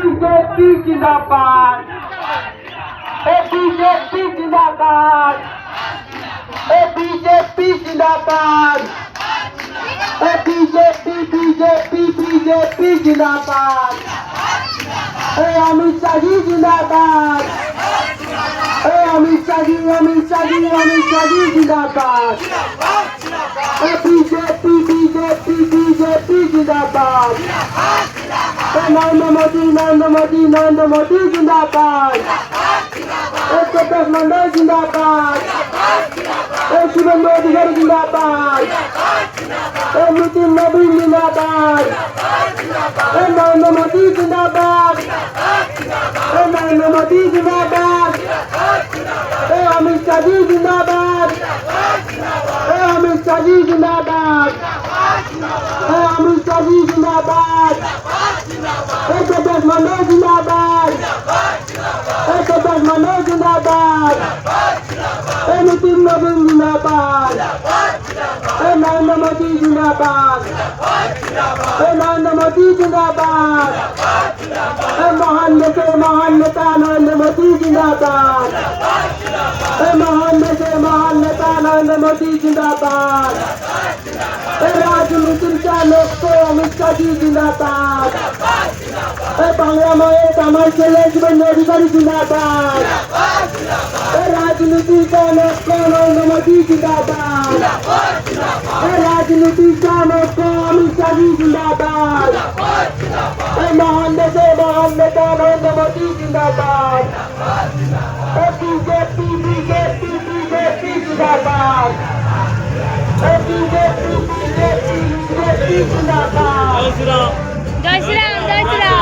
BJP जिंदाबाद BJP जिंदाबाद BJP जिंदाबाद बीजेपी बीजेपी बीजेपी जिंदाबाद अमित शाह जी जिंदाबाद अमित शाह जी जिंदाबाद बीजेपी बीजेपी बीजेपी जिंदाबाद नरेंद्र मोदी जिंदाबाद प्रकाश मंडल जिंदाबाद शुभेंदु अधिकारी जिंदाबाद नितिन नवीन जिंदाबाद नरेंद्र मोदी जिंदाबाद नरेंद्र मोदी जिंदाबाद अमित शाह जी जिंदाबाद अमित शाह जी जिंदाबाद अमित शाह जी जिंदाबाद प्रकाश मंडल जिंदाबाद प्रकाश मंडल जिंदाबाद नितिन नवीन जिंदाबाद नरेंद्र मोदी जिंदाबाद नरेंद्र मोदी जिंदाबाद महान नेता नरेंद्र मोदी जिंदाबाद महान नेता नरेंद्र मोदी जिंदाबाद राजनीतिक चालक को अमित शाह जी जिंदाबाद बांग्ला माয়ের কামাল ছেলে শুভেন্দু অধিকারী जिंदाबाद राजनीतिक चालक को नरेंद्र मोदी जिंदाबाद राजनीतिक चालक को अमित शाह जी जिंदाबाद महान नेता नरेंद्र मोदी जिंदाबाद बीजेपी बीजेपी बीजेपी जिंदाबाद बीजेपी बीजेपी बीजेपी जिंदाबाद जय श्री राम जय श्री राम।